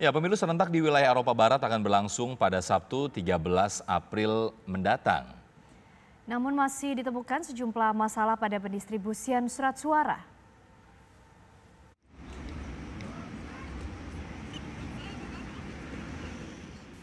Ya, pemilu serentak di wilayah Eropa Barat akan berlangsung pada Sabtu 13 April mendatang. Namun masih ditemukan sejumlah masalah pada pendistribusian surat suara.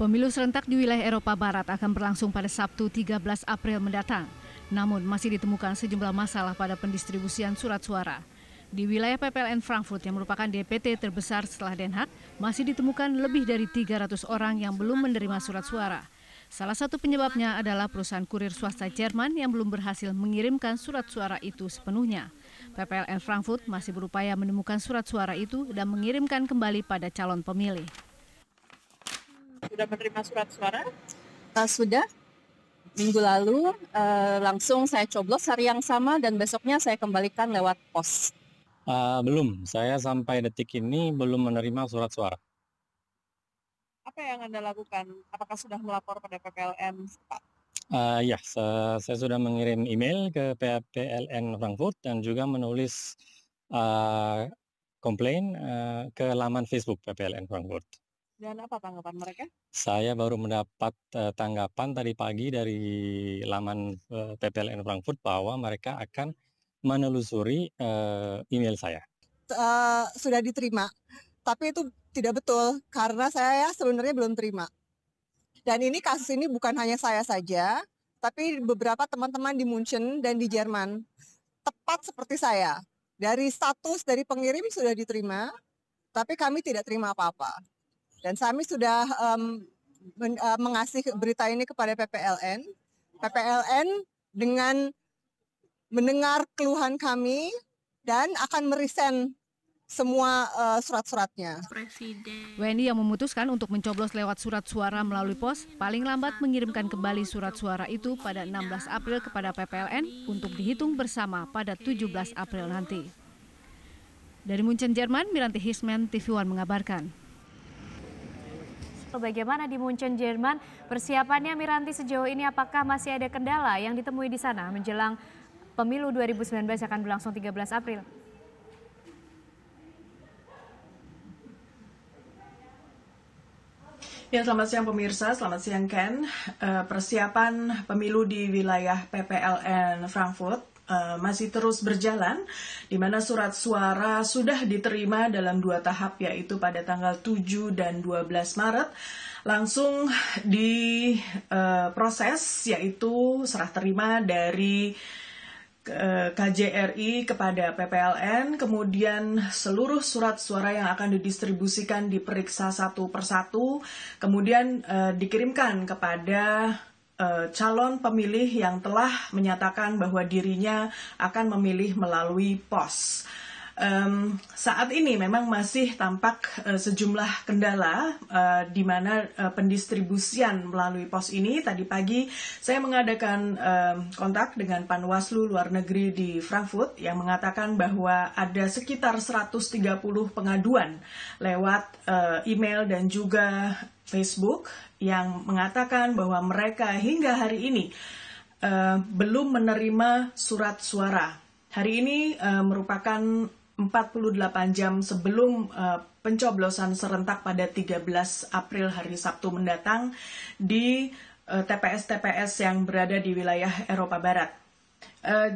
Pemilu serentak di wilayah Eropa Barat akan berlangsung pada Sabtu 13 April mendatang. Namun masih ditemukan sejumlah masalah pada pendistribusian surat suara. Di wilayah PPLN Frankfurt yang merupakan DPT terbesar setelah Den Haag, masih ditemukan lebih dari 300 orang yang belum menerima surat suara. Salah satu penyebabnya adalah perusahaan kurir swasta Jerman yang belum berhasil mengirimkan surat suara itu sepenuhnya. PPLN Frankfurt masih berupaya menemukan surat suara itu dan mengirimkan kembali pada calon pemilih. Sudah menerima surat suara? Sudah. Minggu lalu langsung saya coblos hari yang sama dan besoknya saya kembalikan lewat pos. Belum, saya sampai detik ini belum menerima surat suara. Apa yang Anda lakukan? Apakah sudah melapor pada PPLN, Pak? Ya, saya sudah mengirim email ke PPLN Frankfurt dan juga menulis komplain ke laman Facebook PPLN Frankfurt. Dan apa tanggapan mereka? Saya baru mendapat tanggapan tadi pagi dari laman PPLN Frankfurt bahwa mereka akan menelusuri email saya. Sudah diterima, tapi itu tidak betul karena saya sebenarnya belum terima. Dan ini kasus ini bukan hanya saya saja, tapi beberapa teman-teman di München dan di Jerman tepat seperti saya. Dari status dari pengirim sudah diterima, tapi kami tidak terima apa-apa. Dan kami sudah mengasih berita ini kepada PPLN. PPLN dengan mendengar keluhan kami dan akan meresend semua surat-suratnya. WNI yang memutuskan untuk mencoblos lewat surat suara melalui pos paling lambat mengirimkan kembali surat suara itu pada 16 April kepada PPLN untuk dihitung bersama pada 17 April nanti. Dari München, Jerman, Miranti Hisman, TV One mengabarkan. Bagaimana di München, Jerman? Persiapannya Miranti sejauh ini apakah masih ada kendala yang ditemui di sana menjelang pemilu 2019 akan berlangsung 13 April? Ya, selamat siang pemirsa, selamat siang Ken. Persiapan pemilu di wilayah PPLN Frankfurt masih terus berjalan, di mana surat suara sudah diterima dalam 2 tahap, yaitu pada tanggal 7 dan 12 Maret. Langsung diproses, yaitu serah terima dari KJRI kepada PPLN, kemudian seluruh surat suara yang akan didistribusikan diperiksa satu persatu, kemudian dikirimkan kepada calon pemilih yang telah menyatakan bahwa dirinya akan memilih melalui pos. Saat ini memang masih tampak sejumlah kendala di mana pendistribusian melalui pos ini. Tadi pagi saya mengadakan kontak dengan Panwaslu Luar Negeri di Frankfurt yang mengatakan bahwa ada sekitar 130 pengaduan lewat email dan juga Facebook yang mengatakan bahwa mereka hingga hari ini belum menerima surat suara. Hari ini merupakan 48 jam sebelum pencoblosan serentak pada 13 April hari Sabtu mendatang di TPS-TPS yang berada di wilayah Eropa Barat.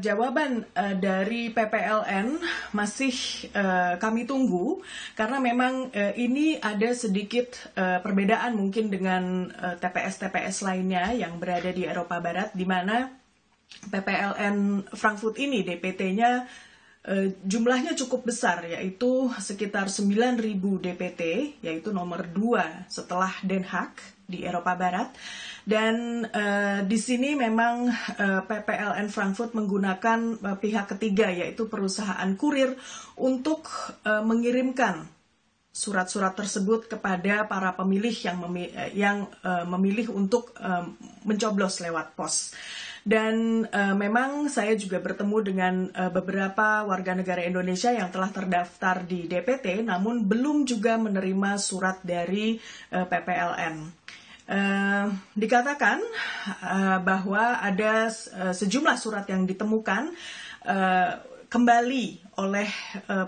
Jawaban dari PPLN masih kami tunggu karena memang ini ada sedikit perbedaan mungkin dengan TPS-TPS lainnya yang berada di Eropa Barat, di mana PPLN Frankfurt ini DPT-nya jumlahnya cukup besar, yaitu sekitar 9.000 DPT, yaitu nomor 2 setelah Den Haag di Eropa Barat. Dan di sini memang PPLN Frankfurt menggunakan pihak ketiga, yaitu perusahaan kurir, untuk mengirimkan surat-surat tersebut kepada para pemilih yang memilih untuk mencoblos lewat pos. Dan memang saya juga bertemu dengan beberapa warga negara Indonesia yang telah terdaftar di DPT, namun belum juga menerima surat dari PPLN. Dikatakan bahwa ada sejumlah surat yang ditemukan kembali oleh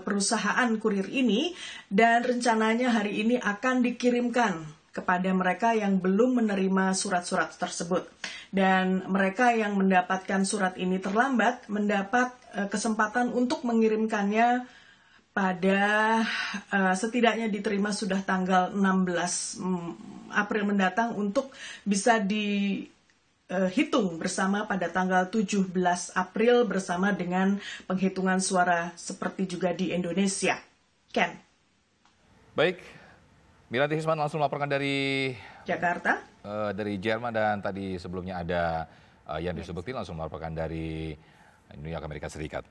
perusahaan kurir ini dan rencananya hari ini akan dikirimkan kepada mereka yang belum menerima surat-surat tersebut. Dan mereka yang mendapatkan surat ini terlambat mendapat kesempatan untuk mengirimkannya pada setidaknya diterima sudah tanggal 16 April mendatang untuk bisa dihitung bersama pada tanggal 17 April bersama dengan penghitungan suara seperti juga di Indonesia. Ken. Baik, Miranti Hisman langsung melaporkan dari Jakarta. Dari Jerman, dan tadi sebelumnya ada yang disebutkan langsung melaporkan dari New York, Amerika Serikat.